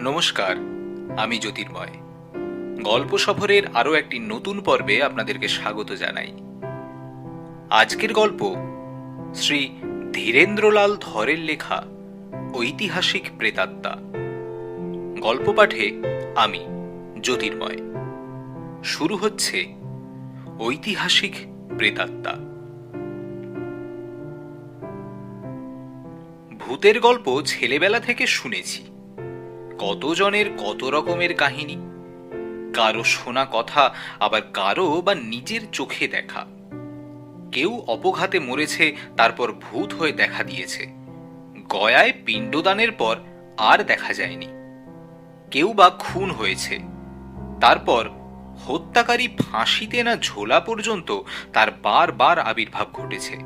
নমস্কার, আমি জ্যোতির্ময়। গল্প সফরের আরও একটি নতুন পর্বে আপনাদেরকে স্বাগত জানাই। আজকের গল্প শ্রী ধীরেন্দ্রলাল ধরের লেখা ঐতিহাসিক প্রেতাত্মা। গল্প পাঠে আমি জ্যোতির্ময়। শুরু হচ্ছে ঐতিহাসিক প্রেতাত্মা। ভূতের গল্প ছেলেবেলা থেকে শুনেছি। কতজনের কত রকমের কাহিনী, কারো শোনা কথা, আবার কারো বা নিজের চোখে দেখা। কেউ অপঘাতে মরেছে, তারপর ভূত হয়ে দেখা দিয়েছে। গয়ায় পিণ্ডদানের পর আর দেখা যায়নি। কেউ বা খুন হয়েছে, তারপর হত্যাকারী ফাঁসিতে না ঝোলা পর্যন্ত তার বারবার আবির্ভাব ঘটেছে।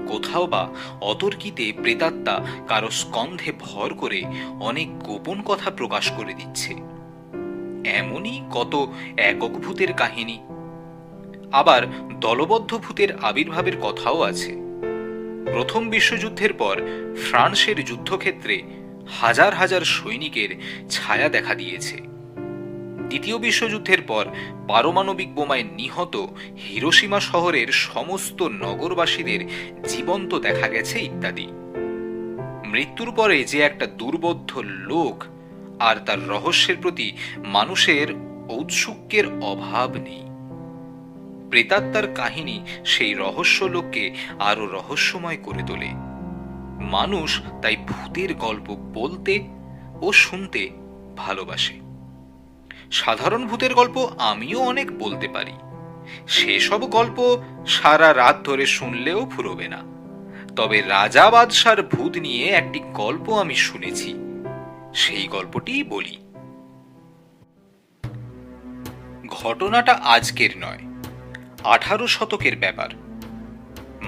কোথাও বা অতর্কিতে প্রেতাত্মা কারো স্কন্ধে ভর করে অনেক গোপন কথা প্রকাশ করে দিচ্ছে। এমনই কত একক ভূতের কাহিনী। আবার দলবদ্ধ ভূতের আবির্ভাবের কথাও আছে। প্রথম বিশ্বযুদ্ধের পর ফ্রান্সের যুদ্ধক্ষেত্রে হাজার হাজার সৈনিকের ছায়া দেখা দিয়েছে। দ্বিতীয় বিশ্বযুদ্ধের পর পারমাণবিক বোমায় নিহত হিরোশিমা শহরের সমস্ত নগরবাসীদের জীবন্ত দেখা গেছে ইত্যাদি। মৃত্যুর পরে যে একটা দুর্বোধ্য লোক আর তার রহস্যের প্রতি মানুষের ঔৎসুক্যের অভাব নেই। প্রেতাত্মার কাহিনী সেই রহস্য লোককে আরো রহস্যময় করে তোলে। মানুষ তাই ভূতের গল্প বলতে ও শুনতে ভালোবাসে। সাধারণ ভূতের গল্প আমিও অনেক বলতে পারি। সেসব গল্প সারা রাত ধরে শুনলেও ফুরোবে না। তবে রাজা বাদশার ভূত নিয়ে একটি গল্প আমি শুনেছি, সেই গল্পটিই বলি। ঘটনাটা আজকের নয়, 18 শতকের ব্যাপার।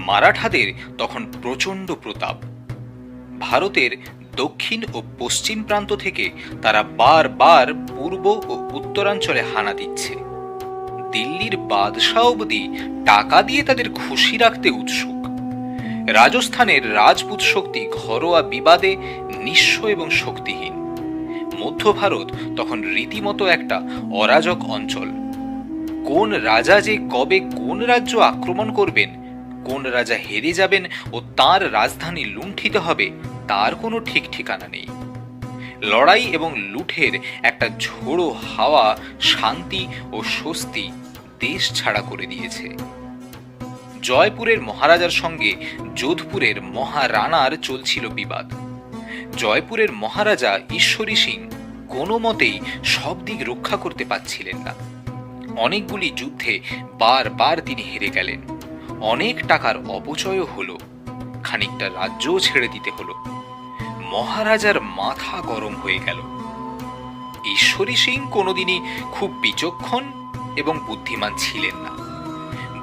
মারাঠাদের তখন প্রচণ্ড প্রতাপ। ভারতের দক্ষিণ ও পশ্চিম প্রান্ত থেকে তারা বারবার পূর্ব ও উত্তরাঞ্চলে হানা দিচ্ছে। দিল্লির বাদশাহ অবধি টাকা দিয়ে তাদের খুশি রাখতে উৎসুক। রাজস্থানের রাজপুত শক্তি ঘরোয়া বিবাদে নিঃস্ব এবং শক্তিহীন। মধ্য ভারত তখন রীতিমতো একটা অরাজক অঞ্চল। কোন রাজা যে কবে কোন রাজ্য আক্রমণ করবেন, কোন রাজা হেরে যাবেন ও তার রাজধানী লুণ্ঠিত হবে, তার কোনো ঠিক ঠিকানা নেই। লড়াই এবং লুঠের একটা ঝোড়ো হাওয়া শান্তি ও স্বস্তি দেশ ছাড়া করে দিয়েছে। জয়পুরের মহারাজার সঙ্গে যোধপুরের মহারানার চলছিল বিবাদ। জয়পুরের মহারাজা ঈশ্বরী সিং কোনো মতেই সব দিক রক্ষা করতে পারছিলেন না। অনেকগুলি যুদ্ধে বারবার তিনি হেরে গেলেন। অনেক টাকার অপচয়ও হলো, খানিকটা রাজ্যও ছেড়ে দিতে হলো। মহারাজার মাথা গরম হয়ে গেল। ঈশ্বরী সিং কোনোদিনই খুব বিচক্ষণ এবং বুদ্ধিমান ছিলেন না।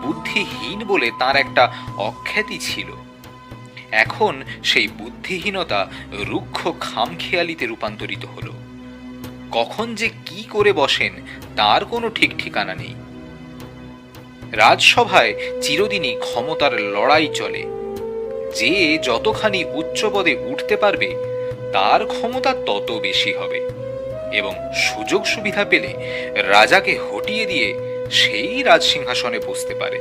বুদ্ধিহীন বলে তার একটা অখ্যাতি ছিল। এখন সেই বুদ্ধিহীনতা রুক্ষ খামখেয়ালিতে রূপান্তরিত হলো। কখন যে কি করে বসেন তার কোনো ঠিক ঠিকানা নেই। রাজসভায় চিরদিনই ক্ষমতার লড়াই চলে। যে যতখানি উচ্চ পদে উঠতে পারবে তার ক্ষমতা তত বেশি হবে, এবং সুযোগ সুবিধা পেলে রাজাকে হটিয়ে দিয়ে সেই রাজসিংহাসনে বসতে পারে।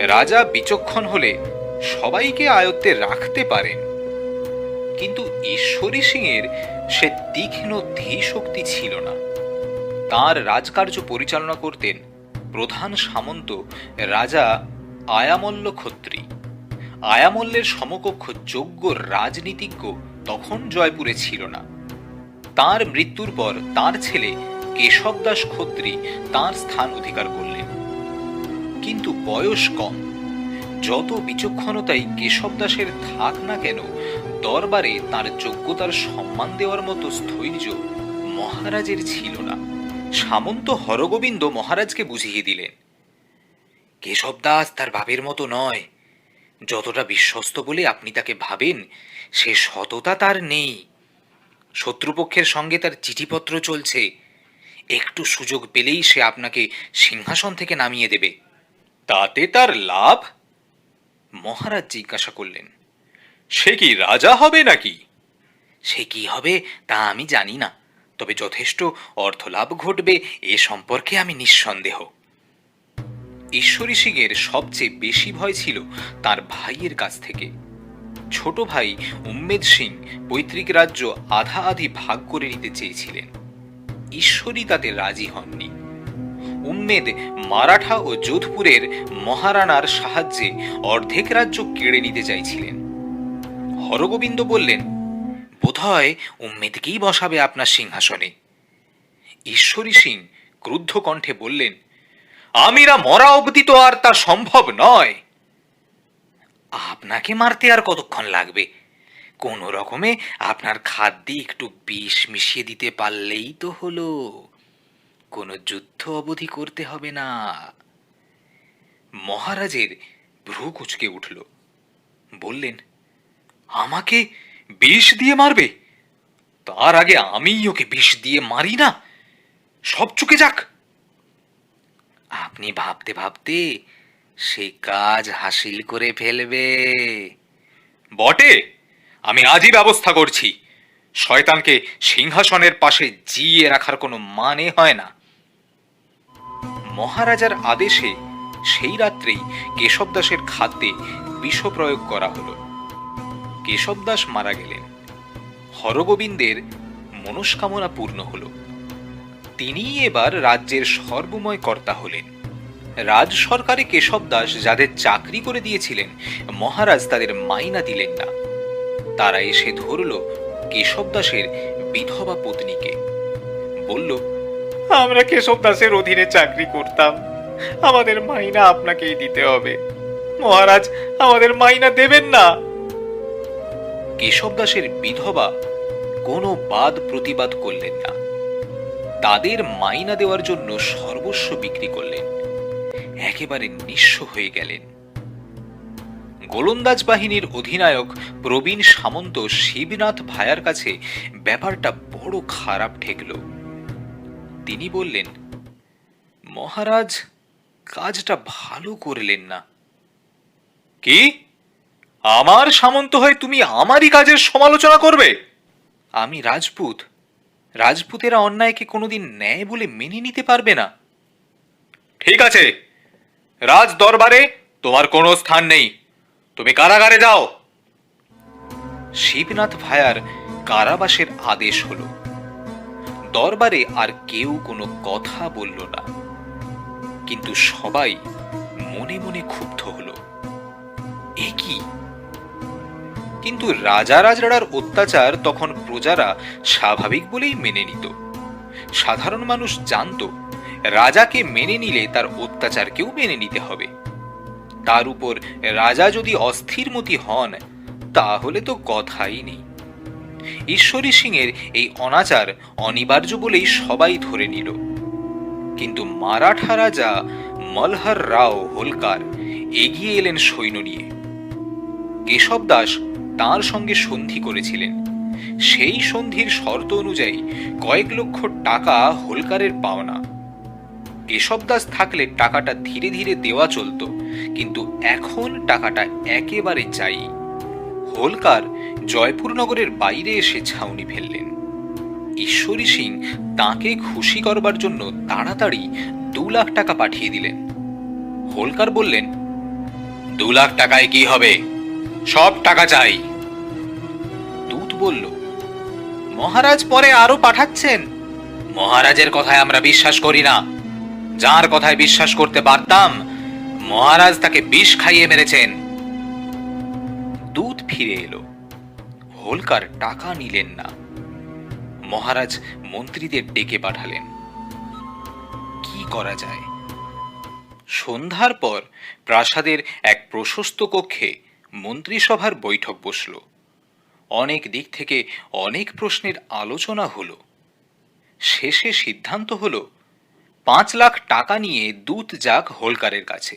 রাজা বিচক্ষণ হলে সবাইকে আয়ত্তে রাখতে পারেন, কিন্তু ঈশ্বরী সিংয়ের সে তীক্ষ্ণ ধীশক্তি ছিল না। তার রাজকার্য পরিচালনা করতেন প্রধান সামন্ত রাজা আয়ামল্ল খত্রী। আয়ামল্লের সমকক্ষ যোগ্য রাজনীতিজ্ঞ তখন জয়পুরে ছিল না। তার মৃত্যুর পর তার ছেলে কেশবদাস খত্রী তার স্থান অধিকার করলেন, কিন্তু বয়স কম। যত বিচক্ষণতাই কেশবদাসের থাক না কেন, দরবারে তার যোগ্যতার সম্মান দেওয়ার মতো স্থৈর্য মহারাজের ছিল না। সামন্ত হরগোবিন্দ মহারাজকে বুঝিয়ে দিলেন, কেশবদাস তার বাপের মতো নয়। যতটা বিশ্বস্ত বলে আপনি তাকে ভাবেন, সে সততা তার নেই। শত্রুপক্ষের সঙ্গে তার চিঠিপত্র চলছে। একটু সুযোগ পেলেই সে আপনাকে সিংহাসন থেকে নামিয়ে দেবে। তাতে তার লাভ? মহারাজ জিজ্ঞাসা করলেন। সে কি রাজা হবে নাকি? সে কি হবে তা আমি জানি না, তবে যথেষ্ট অর্থলাভ ঘটবে এ সম্পর্কে আমি নিঃসন্দেহ। ঈশ্বরী সিংয়ের সবচেয়ে বেশি ভয় ছিল তার ভাইয়ের কাছ থেকে। ছোট ভাই উম্মেদ সিং পৈতৃক রাজ্য আধা আধি ভাগ করে নিতে চেয়েছিলেন। ঈশ্বরী তাতে রাজি হননি। উম্মেদ মারাঠা ও যোধপুরের মহারানার সাহায্যে অর্ধেক রাজ্য কেড়ে নিতে চাইছিলেন। হরগোবিন্দ বললেন, বোধহয় উম্মেদকেই বসাবে আপনার সিংহাসনে। ঈশ্বরী সিং ক্রুদ্ধ কণ্ঠে বললেন, আমিরা মরা অবধি তো আর তা সম্ভব নয়। আপনাকে মারতে আর কতক্ষণ লাগবে? কোন রকমে আপনার খাদ্যে একটু বিষ মিশিয়ে দিতে পারলেই তো হলো। কোনো যুদ্ধ অবধি করতে হবে না। মহারাজের ভ্রু কুঁচকে উঠল। বললেন, আমাকে বিষ দিয়ে মারবে? তার আগে আমিই ওকে বিষ দিয়ে মারি না, সব চুকে যাক। আপনি ভাবতে ভাবতে সে কাজ হাসিল করে ফেলবে। বটে, আমি আজই ব্যবস্থা করছি। শয়তানকে সিংহাসনের পাশে জিয়ে রাখার কোনো মানে হয় না। মহারাজার আদেশে সেই রাত্রেই কেশবদাসের খাদ্যে বিষ প্রয়োগ করা হলো। কেশবদাস মারা গেলেন। হরগোবিন্দের মনস্কামনা পূর্ণ হল। তিনি এবার রাজ্যের সর্বময় কর্তা হলেন। রাজ সরকারে কেশবদাস যাদের চাকরি করে দিয়েছিলেন, মহারাজ তাদের মাইনা দিলেন না। তারা এসে ধরল কেশবদাসের বিধবা পত্নীকে। বলল, আমরা কেশবদাসের অধীনে চাকরি করতাম, আমাদের মাইনা আপনাকেই দিতে হবে। মহারাজ আমাদের মাইনা দেবেন না। কেশবদাসের বিধবা কোনো বাদ প্রতিবাদ করলেন না। তাদের মাইনা দেওয়ার জন্য সর্বস্ব বিক্রি করলেন। একেবারে নিঃস্ব হয়ে গেলেন। গোলন্দাজ বাহিনীর অধিনায়ক প্রবীণ সামন্ত শিবনাথ ভায়ার কাছে ব্যাপারটা বড় খারাপ ঠেকল। তিনি বললেন, মহারাজ কাজটা ভালো করলেন না। কি? আমার সামন্ত হয়ে তুমি আমারই কাজের সমালোচনা করবে? আমি রাজপুত, রাজপুতেরা অন্যায়কে কোনোদিন ন্যায় বলে মেনে নিতে পারবে না। ঠিক আছে, রাজ দরবারে তোমার কোনো স্থান নেই, তুমি কারাগারে যাও। শিবনাথ ভায়ার কারাবাসের আদেশ হলো। দরবারে আর কেউ কোনো কথা বলল না, কিন্তু সবাই মনে মনে ক্ষুব্ধ হলো। এ কি? কিন্তু রাজা রাজড়ার অত্যাচার তখন প্রজারা স্বাভাবিক বলেই মেনে নিত। সাধারণ মানুষ জানত রাজাকে মেনে নিলে তার অত্যাচারকেও মেনে নিতে হবে। তার উপর রাজা যদি অস্থিরমতি হন, তাহলে তো কথাই নেই। ঈশ্বরী সিংয়ের এই অনাচার অনিবার্য বলেই সবাই ধরে নিল। কিন্তু মারাঠা রাজা মলহর রাও হোলকার এগিয়ে এলেন সৈন্য নিয়ে। কেশবদাস তাঁর সঙ্গে সন্ধি করেছিলেন। সেই সন্ধির শর্ত অনুযায়ী কয়েক লক্ষ টাকা হোলকারের পাওনা। কেশবদাস থাকলে টাকাটা ধীরে ধীরে দেওয়া চলত, কিন্তু এখন টাকাটা একেবারে চাই। হোলকার জয়পুর নগরের বাইরে এসে ছাউনি ফেললেন। ঈশ্বরী সিং তাঁকে খুশি করবার জন্য তাড়াতাড়ি 2 লাখ টাকা পাঠিয়ে দিলেন। হোলকার বললেন, 2 লাখ টাকায় কি হবে? সব টাকা চাই। দূত বলল, মহারাজ পরে আরো পাঠাচ্ছেন। মহারাজের কথায় আমরা বিশ্বাস করি না। যার কথায় বিশ্বাস করতে পারতাম, মহারাজ তাকে বিষ খাইয়ে মেরেছেন। দূত ফিরে এলো। হোলকার টাকা নিলেন না। মহারাজ মন্ত্রীদের ডেকে পাঠালেন। কি করা যায়? সন্ধ্যার পর প্রাসাদের এক প্রশস্ত কক্ষে মন্ত্রিসভার বৈঠক বসল। অনেক দিক থেকে অনেক প্রশ্নের আলোচনা হলো। শেষে সিদ্ধান্ত হলো 5 লাখ টাকা নিয়ে দূত যাক হোলকারের কাছে।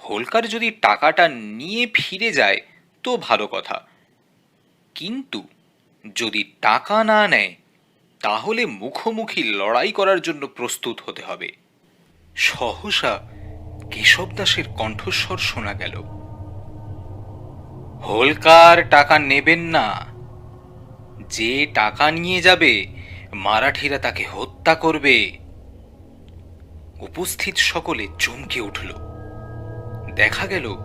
হোলকার যদি টাকাটা নিয়ে ফিরে যায় তো ভালো কথা, কিন্তু যদি টাকা না নেয় তাহলে মুখোমুখি লড়াই করার জন্য প্রস্তুত হতে হবে। সহসা কেশবদাসের কণ্ঠস্বর শোনা গেল, হোলকার টাকা নেবেন না। যে টাকা নিয়ে যাবে মারাঠিরা তাকে হত্যা করবে। উপস্থিত সকলে চমকে উঠল। দেখা গেল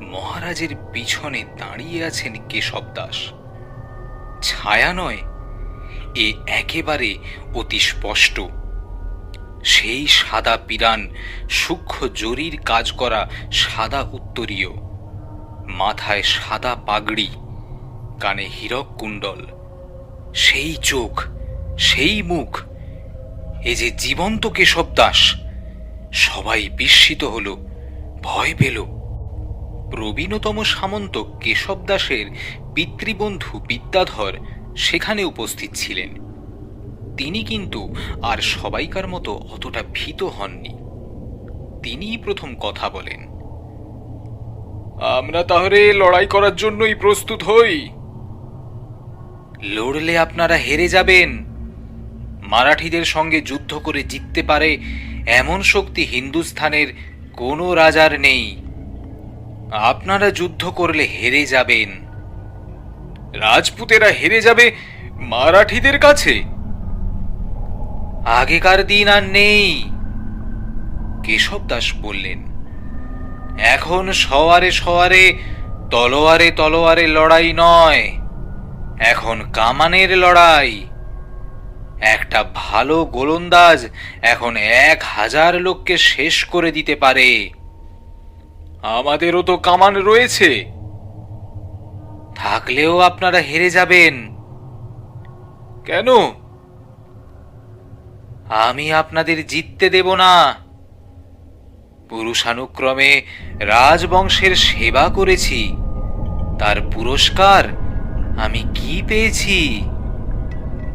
মহারাজের পিছনে দাঁড়িয়ে আছেন কেশব দাস। ছায়া নয়, এ একেবারে অতি স্পষ্ট। সেই সাদা পিরান, সূক্ষ্ম জরির কাজ করা সাদা উত্তরীয়, মাথায় সাদা পাগড়ি, কানে হীরক কুণ্ডল, সেই চোখ, সেই মুখ, এ যে জীবন্ত কেশব দাস। সবাই বিস্মিত হল, ভয় পেল। প্রবীণতম সামন্ত কেশব দাসের পিতৃবন্ধু বিদ্যাধর সেখানে উপস্থিত ছিলেন। তিনি কিন্তু আর সবাইকার মতো অতটা ভীত হননি। তিনিই প্রথম কথা বলেন। আমরা তাহলে লড়াই করার জন্যই প্রস্তুত হই। লড়লে আপনারা হেরে যাবেন। মারাঠিদের সঙ্গে যুদ্ধ করে জিততে পারে এমন শক্তি হিন্দুস্থানের কোনো রাজার নেই। আপনারা যুদ্ধ করলে হেরে যাবেন। রাজপুতেরা হেরে যাবে মারাঠিদের কাছে? আগেকার দিন আর নেই, কেশব দাস বললেন। এখন সওয়ারে সওয়ারে, তলোয়ারে তলোয়ারে লড়াই নয়, এখন কামানের লড়াই। একটা ভালো গোলন্দাজ এখন 1000 লোককে শেষ করে দিতে পারে। আমাদেরও তো কামান রয়েছে। থাকলেও আপনারা হেরে যাবেন। কেন? আমি আপনাদের জিততে দেব না। পুরুষানুক্রমে রাজবংশের সেবা করেছি, তার পুরস্কার আমি কি পেয়েছি?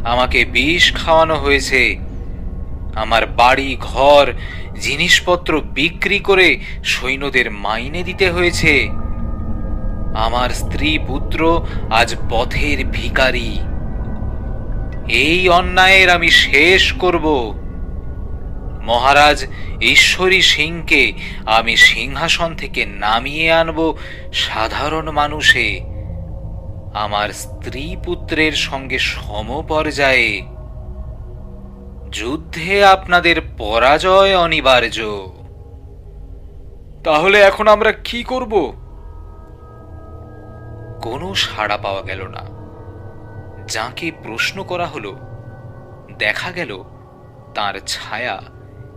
আমাকে বিষ খাওয়ানো হয়েছে, আমার বাড়ি ঘর জিনিসপত্র বিক্রি করে সৈন্যদের মাইনে দিতে হয়েছে, আমার স্ত্রী পুত্র আজ পথের ভিখারি। এই অন্যায়ের আমি শেষ করব। মহারাজ ঈশ্বরী সিংকে আমি সিংহাসন থেকে নামিয়ে আনব সাধারণ মানুষে, আমার স্ত্রী পুত্রের সঙ্গে সমপর্যায়ে। যুদ্ধে আপনাদের পরাজয় অনিবার্য। তাহলে এখন আমরা কি করব? কোনো সাড়া পাওয়া গেল না। যাকে প্রশ্ন করা হলো, দেখা গেল তার ছায়া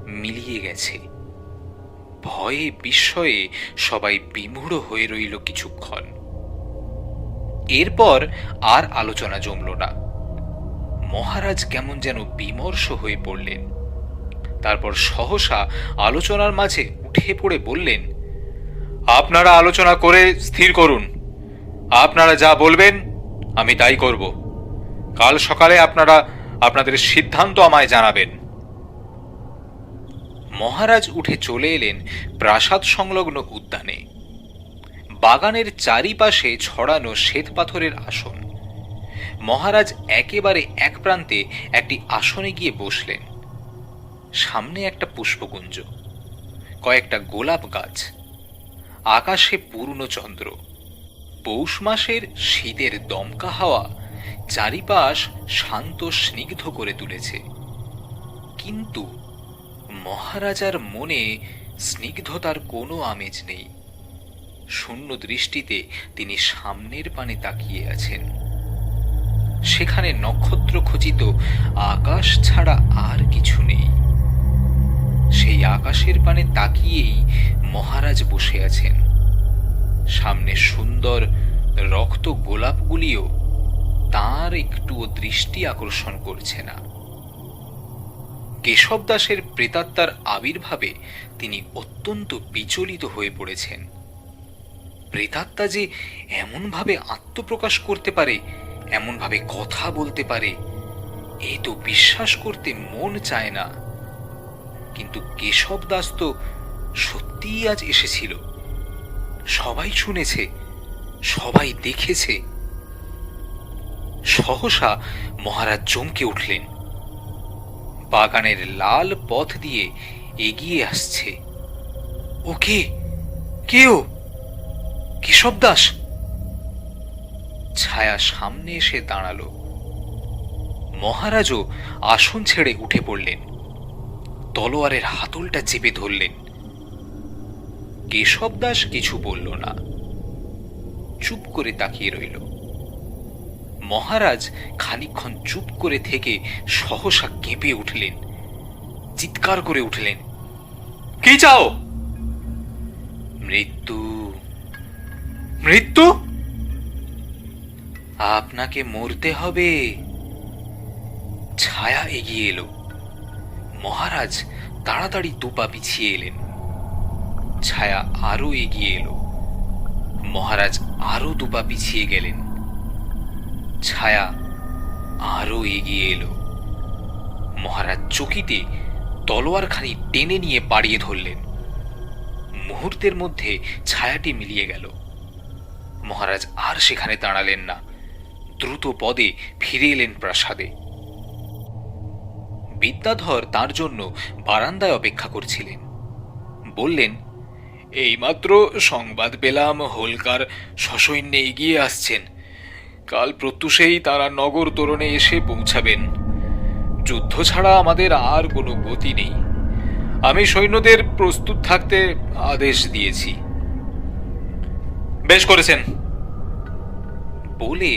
মিলিয়ে গেছে। ভয়ে বিস্ময়ে সবাই বিমূঢ় হয়ে রইল কিছুক্ষণ। এরপর আর আলোচনা জমল না। মহারাজ কেমন যেন বিমর্ষ হয়ে পড়লেন। তারপর সহসা আলোচনার মাঝে উঠে পড়ে বললেন, আপনারা আলোচনা করে স্থির করুন। আপনারা যা বলবেন আমি তাই করব। কাল সকালে আপনারা আপনাদের সিদ্ধান্ত আমায় জানাবেন। মহারাজ উঠে চলে এলেন প্রাসাদ সংলগ্ন উদ্যানে। বাগানের চারিপাশে ছড়ানো শ্বেত পাথরের আসন। মহারাজ একেবারে এক প্রান্তে একটি আসনে গিয়ে বসলেন। সামনে একটা পুষ্পকুঞ্জ, কয়েকটা গোলাপ গাছ, আকাশে পূর্ণ চন্দ্র। পৌষ মাসের শীতের দমকা হাওয়া চারিপাশ শান্ত স্নিগ্ধ করে তুলেছে। কিন্তু মহারাজার মনে স্নিগ্ধতার কোনো আমেজ নেই। শূন্য দৃষ্টিতে তিনি সামনের পানে তাকিয়ে আছেন। সেখানে নক্ষত্র খচিত আকাশ ছাড়া আর কিছু নেই। সেই আকাশের পানে তাকিয়েই মহারাজ বসে আছেন। সামনে সুন্দর রক্ত গোলাপগুলিও তার একটুও দৃষ্টি আকর্ষণ করছে না। কেশব দাসের প্রেতাত্মার আবির্ভাবে তিনি অত্যন্ত বিচলিত হয়ে পড়েছেন। প্রেতাত্মা যে এমনভাবে আত্মপ্রকাশ করতে পারে, এমনভাবে কথা বলতে পারে, এ তো বিশ্বাস করতে মন চায় না। কিন্তু কেশব দাস তো সত্যিই আজ এসেছিল। সবাই শুনেছে, সবাই দেখেছে। সহসা মহারাজ চমকে উঠলেন। বাগানের লাল পথ দিয়ে এগিয়ে আসছে। ও কে? কেউ? কেশব দাস? ছায়া সামনে এসে দাঁড়ালো। মহারাজও আসন ছেড়ে উঠে পড়লেন, তলোয়ারের হাতলটা চেপে ধরলেন। কেশব দাস কিছু বলল না, চুপ করে তাকিয়ে রইল। মহারাজ খানিকক্ষণ চুপ করে থেকে সহসা কেঁপে উঠলেন, চিৎকার করে উঠলেন, কি চাও? মৃত্যু, মৃত্যু? আপনাকে মরতে হবে। ছায়া এগিয়ে এলো। মহারাজ তাড়াতাড়ি দুপা পিছিয়ে এলেন। ছায়া আরো এগিয়ে এলো। মহারাজ আরো দুপা পিছিয়ে গেলেন। ছায়া আরো এগিয়ে এলো। মহারাজ চকিতে তলোয়ারখানি টেনে নিয়ে বাড়িয়ে ধরলেন। মুহূর্তের মধ্যে ছায়াটি মিলিয়ে গেল। মহারাজ আর সেখানে দাঁড়ালেন না, দ্রুত পদে ফিরে এলেন প্রাসাদে। বিদ্যাধর তার জন্য বারান্দায় অপেক্ষা করছিলেন। বললেন, এইমাত্র সংবাদ পেলাম হোলকার সসৈন্যে এগিয়ে আসছেন। কাল প্রত্যুষেই তারা নগর তোরণে এসে পৌঁছাবেন। যুদ্ধ ছাড়া আমাদের আর কোনো গতি নেই। আমি সৈন্যদের প্রস্তুত থাকতে আদেশ দিয়েছি। বেশ করেছেন। বলে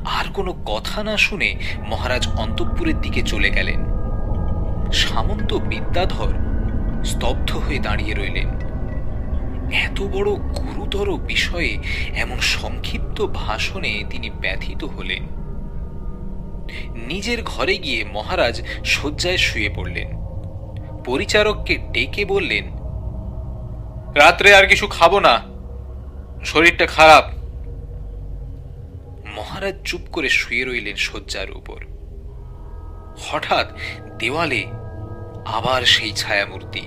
আর কোনো কথা না শুনে মহারাজ অন্তঃপুরের দিকে চলে গেলেন। সামন্ত বিদ্যাধর স্তব্ধ হয়ে দাঁড়িয়ে রইলেন। এত বড় গুরুতর বিষয়ে এমন সংক্ষিপ্ত ভাষণে তিনি ব্যথিত হলেন। নিজের ঘরে গিয়ে মহারাজ শয্যায় শুয়ে পড়লেন। পরিচারককে ডেকে বললেন, রাত্রে আর কিছু খাবো না, শরীরটা খারাপ। মহারাজ চুপ করে শুয়ে রইলেন শয্যার উপর। হঠাৎ দেওয়ালে আবার সেই ছায়ামূর্তি।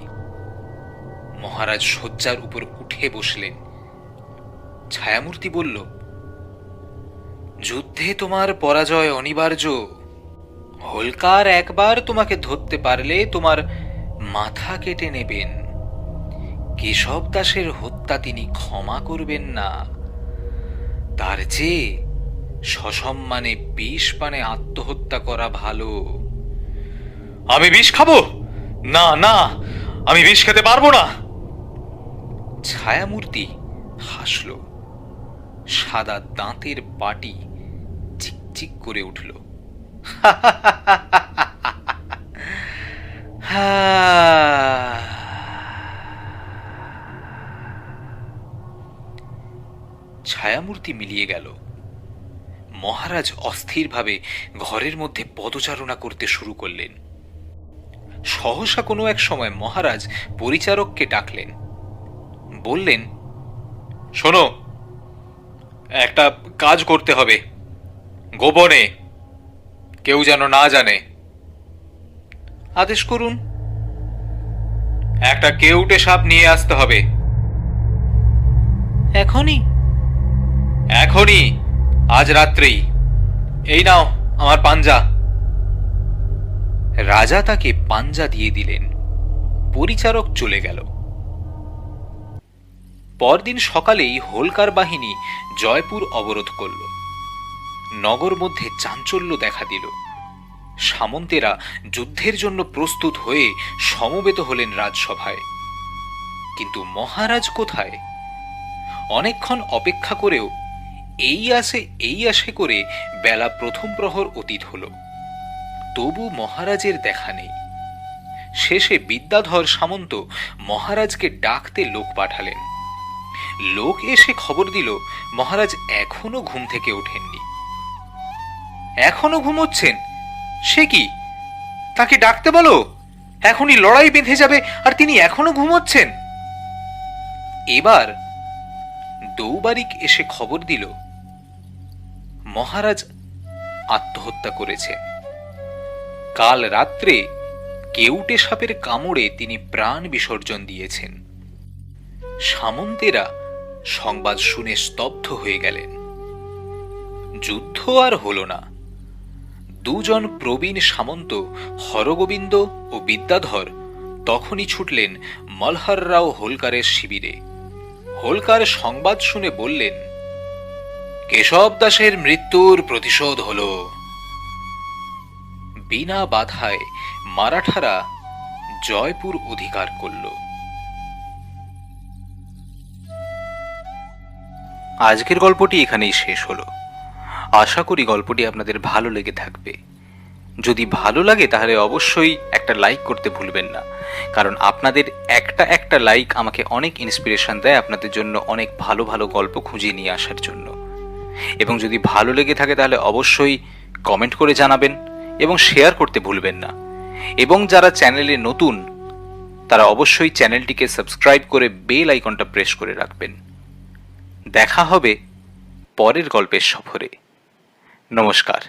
মহারাজ শয্যার উপর উঠে বসলেন। ছায়ামূর্তি বলল, যুদ্ধে তোমার পরাজয় অনিবার্য। হোলকার একবার তোমাকে ধরতে পারলে তোমার মাথা কেটে নেবেন। কেশব দাসের হত্যা তিনি ক্ষমা করবেন না। তার চেয়ে সসম্মানে বিষ পানে আত্মহত্যা করা ভালো। আমি বিষ খাবো? না না, আমি বিষ খেতে পারবো না। ছায়ামূর্তি হাসল। সাদা দাঁতের বাটি চিকচিক করে উঠল। ছায়ামূর্তি মিলিয়ে গেল। মহারাজ অস্থিরভাবে ঘরের মধ্যে পদচারণা করতে শুরু করলেন। সহসা কোনো এক সময় মহারাজ পরিচারককে ডাকলেন। বললেন, শোনো, একটা কাজ করতে হবে, গোপনে, কেউ যেন না জানে। আদেশ করুন। একটা কেউটে সাপ নিয়ে আসতে হবে। এখনই? এখনই, আজ রাত্রেই। এই নাও আমার পাঞ্জা। রাজা তাকে পাঞ্জা দিয়ে দিলেন। পরিচারক চলে গেল। পরদিন সকালেই হোলকার বাহিনী জয়পুর অবরোধ করল। নগর মধ্যে চাঞ্চল্য দেখা দিল। সামন্তেরা যুদ্ধের জন্য প্রস্তুত হয়ে সমবেত হলেন রাজসভায়। কিন্তু মহারাজ কোথায়? অনেকক্ষণ অপেক্ষা করেও এই আসে করে বেলা প্রথম প্রহর অতীত হল। তবু মহারাজের দেখা নেই। শেষে বিদ্যাধর সামন্ত মহারাজকে ডাকতে লোক পাঠালেন। লোক এসে খবর দিল মহারাজ এখনো ঘুম থেকে ওঠেননি। এখনো ঘুমোচ্ছেন? সে কি? তাকে ডাকতে বলো, এখনই লড়াই বেঁধে যাবে আর তিনি এখনো ঘুমোচ্ছেন। এবার দৌবারিক এসে খবর দিল মহারাজ আত্মহত্যা করেছে। কাল রাত্রে কেউটে সাপের কামড়ে তিনি প্রাণ বিসর্জন দিয়েছেন। সামন্তেরা সংবাদ শুনে স্তব্ধ হয়ে গেলেন। যুদ্ধ আর হল না। দুজন প্রবীণ সামন্ত হরগোবিন্দ ও বিদ্যাধর তখনই ছুটলেন মলহর রাও হোলকারের শিবিরে। হোলকার সংবাদ শুনে বললেন, কেশব দাসের মৃত্যুর প্রতিশোধ হল। বিনা বাধায় মারাঠারা জয়পুর অধিকার করল। আজকের গল্পটি এখানেই শেষ হলো। আশা করি গল্পটি আপনাদের ভালো লেগে থাকবে। যদি ভালো লাগে তাহলে অবশ্যই একটা লাইক করতে ভুলবেন না, কারণ আপনাদের একটা লাইক আমাকে অনেক ইন্সপিরেশন দেয় আপনাদের জন্য অনেক ভালো ভালো গল্প খুঁজে নিয়ে আসার জন্য। এবং যদি ভালো লেগে থাকে তাহলে অবশ্যই কমেন্ট করে জানাবেন এবং শেয়ার করতে ভুলবেন না। এবং যারা চ্যানেলে নতুন তারা অবশ্যই চ্যানেলটিকে সাবস্ক্রাইব করে বেল আইকনটা প্রেস করে রাখবেন। দেখা হবে পরের গল্পের সফরে। নমস্কার।